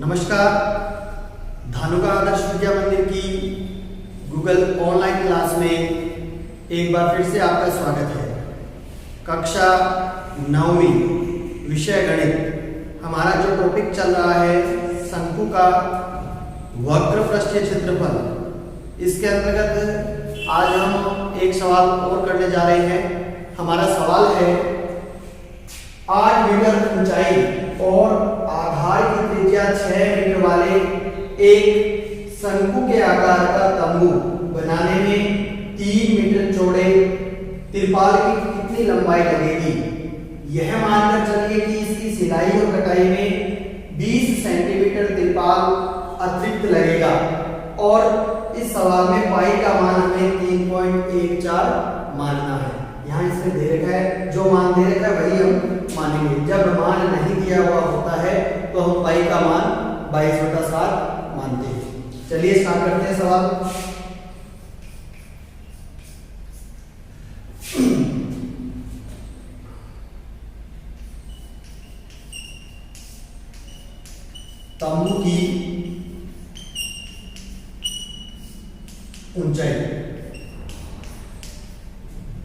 नमस्कार। धानुका आदर्श विद्या मंदिर की गूगल ऑनलाइन क्लास में एक बार फिर से आपका स्वागत है। कक्षा 9वीं विषय गणित, हमारा जो टॉपिक चल रहा है शंकु का वक्र पृष्ठीय क्षेत्रफल, इसके अंतर्गत आज हम एक सवाल और करने जा रहे हैं। हमारा सवाल है 8 मीटर ऊंचाई और आधार की त्रिज्या 6 मीटर वाले एक शंकु के आकार का तंबू बनाने में 3 मीटर चौड़े तिरपाल की कितनी लंबाई लगेगी। यह मानकर चलिए कि इसकी सिलाई और कटाई में 20 सेंटीमीटर तिरपाल अतिरिक्त लगेगा और इस सवाल में पाई का मान हमें 3.14 मानना है। यहाँ इसमें दे रखा है, जो मान दे रखा है वही हम मानेंगे। जब मान नहीं दिया हुआ होता है तो हम पाई का मान 22/7 मानते हैं। चलिए स्टार्ट करते हैं सवाल। तंबू की ऊंचाई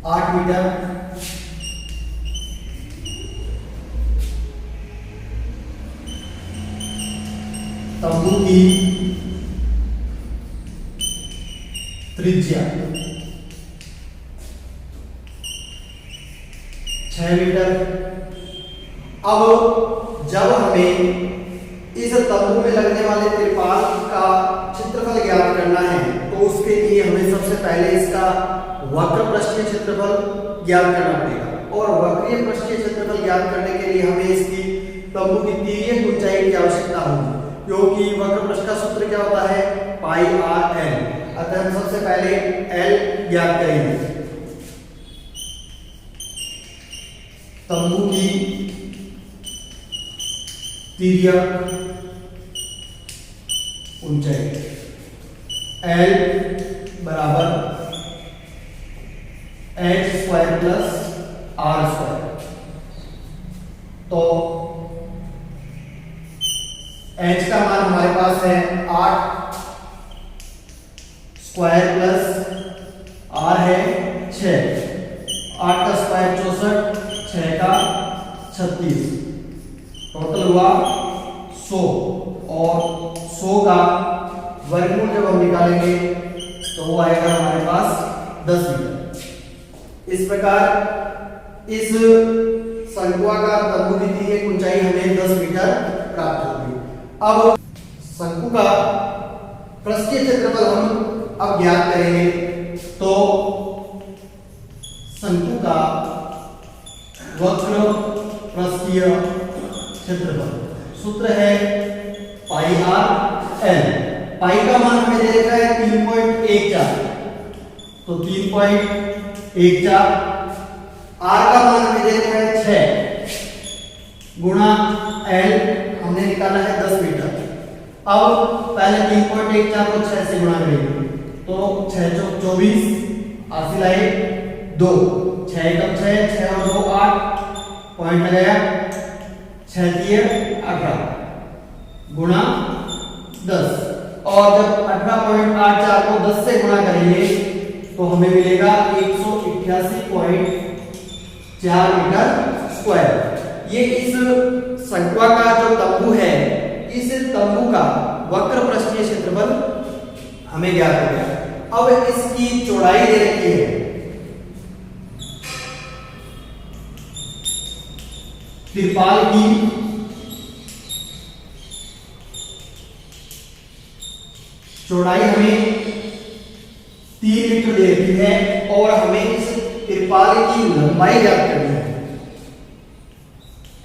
8 मीटर, तंबू की त्रिज्या 6 मीटर। अब जब हमें इस तंबू में लगने वाले तिरपाल का क्षेत्रफल ज्ञात करना है तो उसके लिए हमें सबसे पहले इसका वक्र पृष्ठीय क्षेत्रफल ज्ञात करना पड़ेगा और वक्रीय पृष्ठीय क्षेत्रफल ज्ञात करने के लिए हमें इसकी तंबू की तिर्यक ऊंचाई की आवश्यकता होगी, क्योंकि वक्र पृष्ठ का सूत्र क्या होता है, पाई आर एल। अतः हम सबसे पहले एल ज्ञात करेंगे। तंबू की तिर्यक ऊंचाई एल बराबर H square plus R square. तो एच का मान हमारे पास है 8 स्क्वायर प्लस आर है 6। 8 का स्क्वायर 64, 6 का 36, टोटल हुआ 100 और 100 का वर्गमूल जब हम निकालेंगे तो वो आएगा हमारे पास 10 मीटर। इस प्रकार इस शंकुआकार तंबू की तिर्यक ऊंचाई हमें 10 मीटर प्राप्त होगी। अब शंकु का पृष्ठीय क्षेत्रफल हम अब ज्ञात करेंगे। तो शंकु का वक्र पृष्ठीय क्षेत्रफल सूत्र है पाई आर एल। पाई का मान हमें दे रखा है 3.14, तो 3.14। आर का मान हमें दे रखा है 6 गुणा एल, हमने निकाला है 10 मीटर। अब पहले 3.14 को 6 से गुणा करेंगे तो 6 चौक 24, आशी लाए 2, 6 कम 6, 6 और 2 8, पॉइंट लगाया 6 दिए 18 गुणा 10। और जब 18.84 को 10 से गुणा करेंगे तो हमें मिलेगा 188.4 मीटर स्क्वायर। ये इस शंकुआ का जो तंबू है, इस तंबू का वक्र पृष्ठीय क्षेत्रफल हमें ज्ञात हो गया। अब इसकी चौड़ाई दे रखी है, तिरपाल की चौड़ाई हमें 3 मीटर दे रखी है और हमें इस तिरपाल की लंबाई ज्ञात करनी है।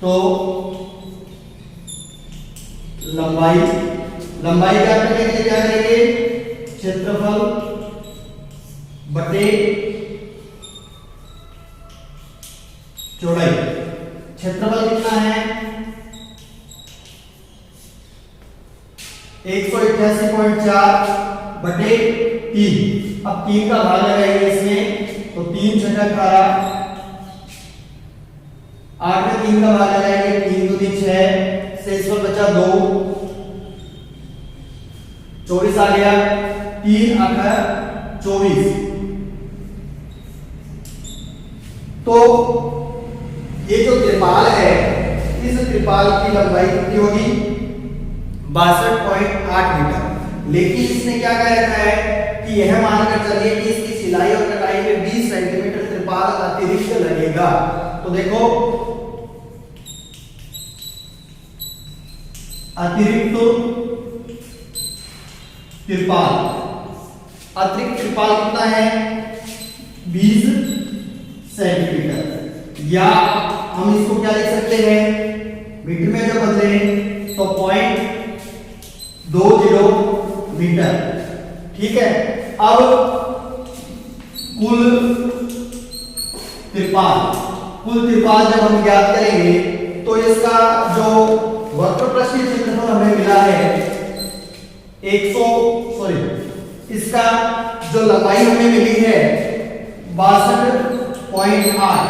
तो लंबाई ज्ञात करने के लिए क्या करेंगे, क्षेत्रफल बटे चौड़ाई। क्षेत्रफल कितना है 188.4 बटे 3। अब 3 का भाग लगाएंगे इसमें तो 3 × 18, 8 में 3 का भाग लगाएंगे 3 दूनी 6, शेषफल बचा 2, 24 आ गया, 3 अखर 24। तो ये जो त्रिपाल है, इस त्रिपाल की लंबाई कितनी होगी? 62.8 मीटर। लेकिन इसने क्या कह रखा है कि यह मानकर चलिए कि इसकी सिलाई और कटाई में 20 सेंटीमीटर त्रिपाल अतिरिक्त लगेगा। तो देखो, अतिरिक्त त्रिपाल कितना है? 20 सेंटीमीटर। या हम इसको क्या लिख सकते हैं? मीटर में जब बदले तो 0.20 मीटर। ठीक है। अब कुल त्रिपाल जब हम ज्ञात करेंगे तो इसका जो वक्रपृष्ठीय क्षेत्रफल हमें मिला है इसका जो लंबाई हमें मिली है 62.8,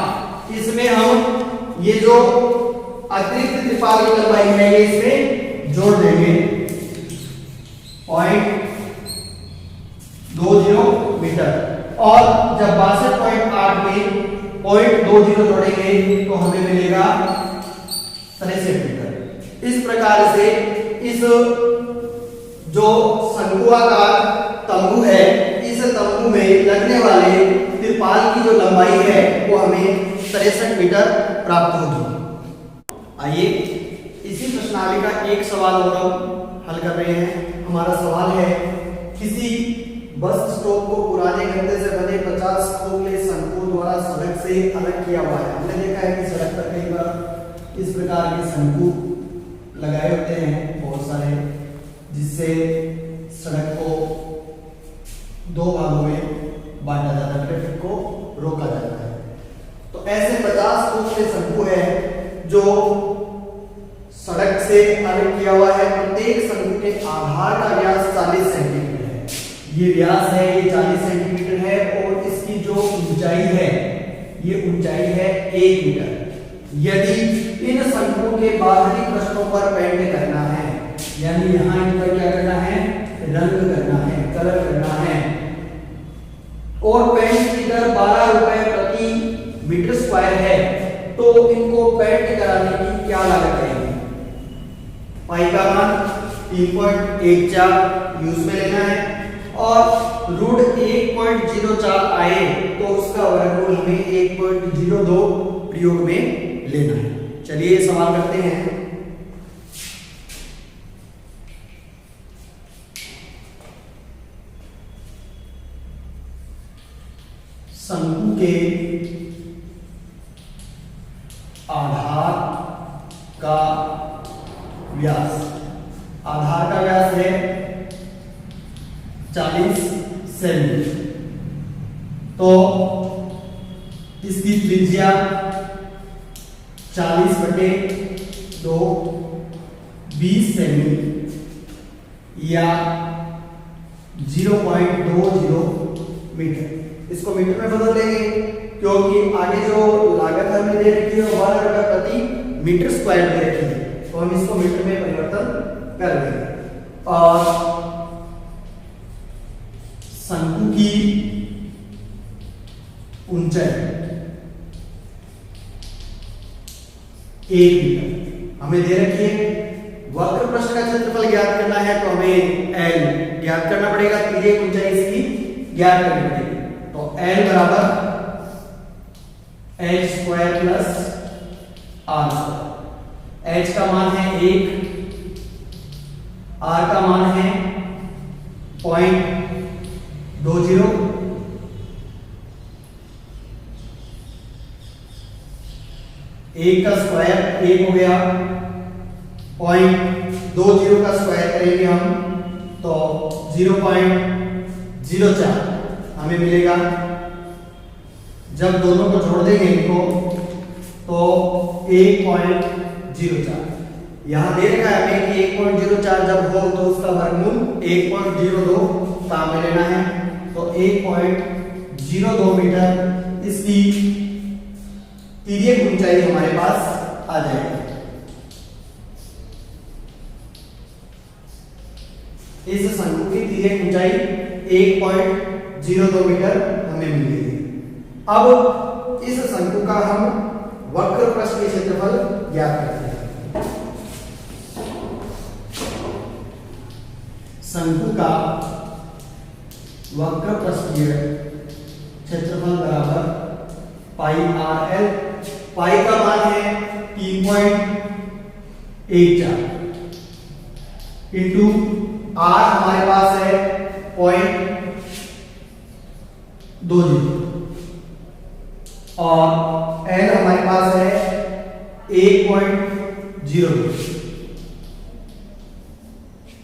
इसमें हम ये जो अतिरिक्त त्रिपाल की लंबाई है ये इसमें जोड़ देंगे 0.20 मीटर। और जब 62.8 में 0.20 जोड़ेंगे तो हमें मिलेगा 63 मीटर। इस प्रकार से इस जो शंकुआकार तंबू है, इस तंबू में लगने वाले त्रिपाल की जो लंबाई है वो हमें 63 मीटर प्राप्त होगी। आइए इसी प्रश्नावली का एक सवाल और हम हल कर रहे हैं। हमारा सवाल है, किसी बस स्टॉप को पुराने गत्ते से बने 50 खोखले शंकु द्वारा सड़क से अलग किया हुआ है। हमने देखा है कि सड़क पर कई बार इस प्रकार के शंकु लगाए होते हैं बहुत सारे, जिससे सड़क को दो भागों में बांटा जाता है, ट्रैफिक को रोका जाता है। तो ऐसे 50 खोखले शंकु है जो सड़क से अलग किया हुआ है। प्रत्येक शंकु के आधार का व्यास 40 सेंटीमीटर है। ये व्यास है, ये 40 सेंटीमीटर है और इसकी जो ऊंचाई है ये ऊंचाई है 1 मीटर। यदि इन शंकुओं के बाहरी पृष्ठों पर पेंट करना है, यानी यहां इन पर क्या करना है? रंग करना है, कलर करना है, और पेंट की दर 12 रुपए प्रति मीटर स्क्वायर है, तो इनको पेंट कराने की क्या लागत आएगी? पाई का मान 3.14 यूज में लेना है और रूट 1.04 आए तो उसका वर्गमूल हमें 1.02 प्रयोग में लेना है। चलिए सवाल करते हैं। शंकु के आधार का व्यास है 40 सेंटीमीटर। तो इसकी त्रिज्या 40/2 20 सेमी या 0.20 मीटर। इसको मीटर में बदल देंगे क्योंकि आगे जो लागत हमें दे रखी है 12 रुपए प्रति मीटर स्क्वायर दे रखी है, तो हम इसको मीटर में परिवर्तन कर देंगे। और शंकु की ऊंचाई 1 मीटर हमें दे रखी है। वक्र पृष्ठ का क्षेत्रफल ज्ञात करना है तो हमें L ज्ञात करना पड़ेगा, त्रिज्या ऊंचाई इसकी ज्ञात करनी पड़ेगी। तो L बराबर h square plus r square. h का मान है 1, r का मान है 0.20, एक का स्क्वायर 1 हो गया, 0.20 का स्क्वायर करेंगे हम तो 0.04 हमें मिलेगा। जब दोनों को जोड़ देंगे इनको तो 1.04 यहां दे रखा है हमें कि 1.04 जब हो तो उसका वर्गमूल 1.02 काम में लेना है। तो 1.02 मीटर इसकी तिर्यक ऊंचाई हमारे पास आ जाएगी। इस शंकु की तिर्यक ऊंचाई 1.02 मीटर हमें मिलेगी। अब इस शंकु का हम वक्र पृष्ठ के क्षेत्रफल ज्ञात करते हैं। शंकु का वक्र पृष्ठीय क्षेत्रफल बराबर पाई आर एल। पाई का मान है 3.14 इंटू आर हमारे पास है 0.20 और एल हमारे पास है 1.02।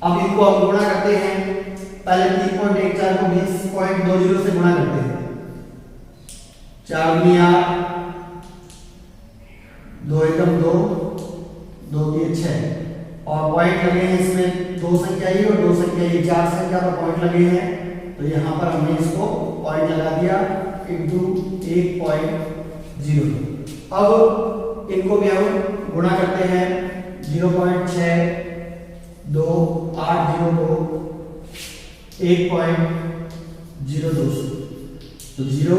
अब इनको हम गुणा करते हैं। पहले 3.14 को 20.20 से गुणा करते हैं। 4 दुनिया 2 एकम 2, 2 3 6 और पॉइंट लगे हैं इसमें 2 संख्या ही और 2 संख्या ही, 4 संख्या पर पॉइंट लगे हैं तो यहां पर हमने इसको पॉइंट लगा दिया इंटू 1.02। अब इनको भी हम गुणा करते हैं। 0.6280 को 1.02 तो 0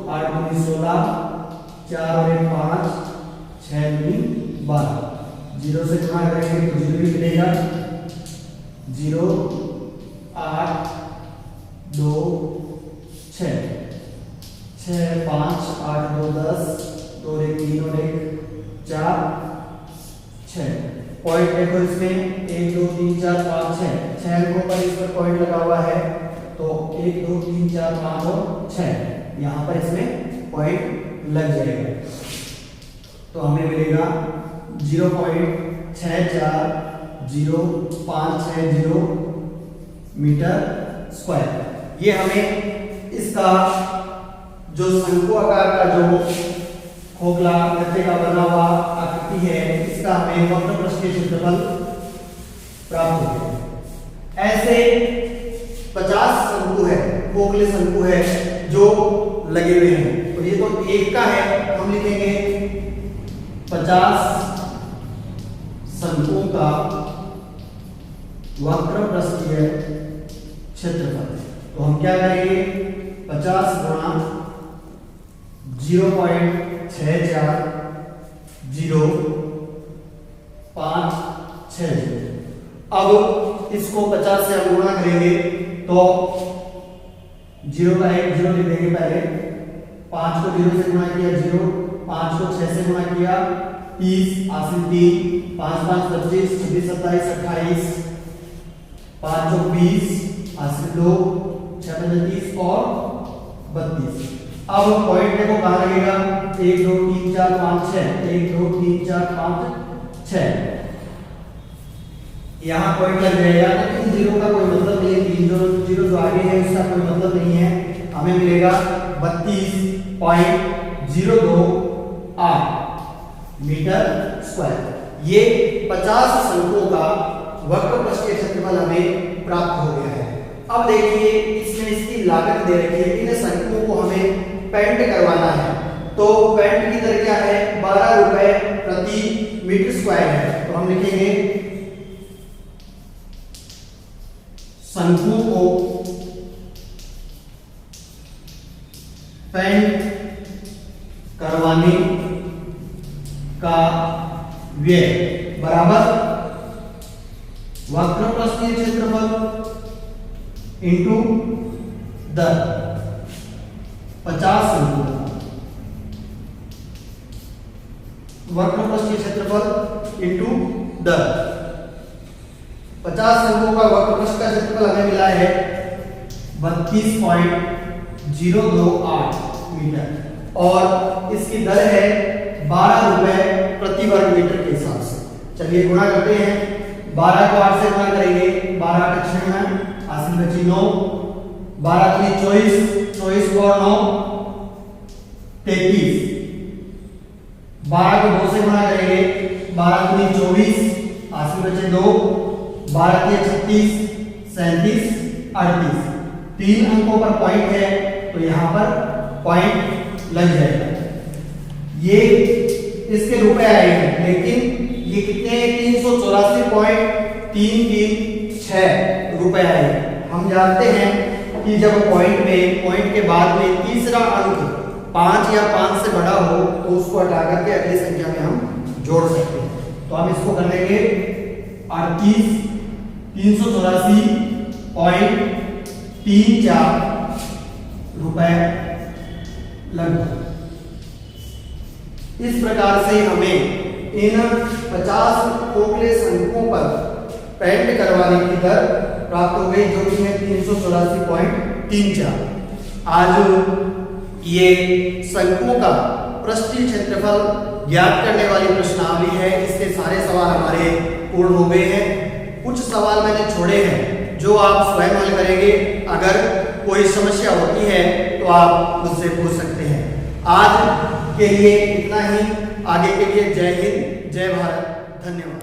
8 दूनी 16, 4 और 1 5, 6 दूनी 12। 0 से गुणा करेंगे तो 0 ही मिलेगा। 0 8 2 6 6 5 8 2 10, 2 1 3 और 1 4 6। पॉइंट देखो इसमें 1 2 3 4 5 6 अंकों पर इस पर पॉइंट लगा हुआ है तो 1 2 3 4 5 और 6 यहां पर इसमें पॉइंट लग जाएगा तो हमें मिलेगा 0.640560 मीटर स्क्वायर। ये हमें इसका जो शंकु आकार का जो खोखला गत्ते का बना हुआ आकृति है इसका हमें वक्र पृष्ठ के क्षेत्रफल प्राप्त हो गया। ऐसे 50 शंकु है, खोखले शंकु है जो लगे हुए हैं। तो ये तो एक का है, हम लिखेंगे 50 शंकुओं का वक्र पृष्ठीय क्षेत्रफल। तो हम क्या करेंगे 50 गुणा 0.640560। अब इसको 50 से हम गुणा करेंगे तो 0 का 1 0 लिख देंगे पहले। 5 को 0 से गुणा किया 0, 5 को 6 से गुणा किया 30, आसिन 3, 5 5 25, 26 27 28, 5 चौक 20, आसिन 2, 6 5 30 और 32। अब पॉइंट देखो कहां लगेगा 1 2 3 4 5 6, 1 2 3 4 5 6 यहां पॉइंट लग जाएगा। लेकिन जीरो का कोई मतलब नहीं है, 3 जीरो जो आगे है उसका कोई मतलब नहीं है। हमें मिलेगा 32.028 मीटर स्क्वायर। ये 50 शंकुओं का वक्र पृष्ठ के क्षेत्रफल हमें प्राप्त हो गया है। अब देखिए इसमें इसकी लागत दे रखी है। इन शंकुओं को हमें पेंट करवाना है तो पेंट की दर क्या है 12 रुपए प्रति मीटर स्क्वायर है। तो हम लिखेंगे शंकु को पेंट करवाने का व्यय बराबर वक्र पृष्ठीय क्षेत्रफल इंटू दर। 50 शंकु वक्र पृष्ठीय क्षेत्रफल इंटू दर। 50 शंकुओं का वक्र पृष्ठ का क्षेत्रफल हमें मिला है 32.028 मीटर और इसकी दर है 12 रुपए प्रति वर्ग मीटर के हिसाब से। चलिए गुणा करते हैं। 12 को 8 से गुणा करेंगे, 12 8 96, आसिन बची 9, 12 3 24, 24 को 9 33, 12 को 2 से गुणा करेंगे, 12 3 24, आसिन बचे 2, 12 3 36, 37 38। 3 अंकों पर पॉइंट है तो यहां पर पॉइंट लग जाएगा। ये इसके रुपए आएंगे लेकिन ये कितने 384.336 6 रुपए आए। हम जानते हैं कि जब पॉइंट के बाद में तीसरा अंक 5 या 5 से बड़ा हो तो उसको हटा करके अगली संख्या में हम जोड़ सकते हैं। तो हम इसको कर लेंगे 38,384.34 रुपए लगभग। इस प्रकार से हमें इन 50 खोखले अंकों पर पेंट करवाने की दर प्राप्त हो गई, जो कि है 384.34। आज ये शंकुओं का पृष्ठीय क्षेत्रफल ज्ञात करने वाली प्रश्नावली है। इसके सारे सवाल हमारे पूर्ण हो गए हैं। कुछ सवाल मैंने छोड़े हैं जो आप स्वयं हल करेंगे। अगर कोई समस्या होती है तो आप मुझसे पूछ सकते हैं। आज के लिए इतना ही। आगे के लिए जय हिंद, जय भारत, धन्यवाद।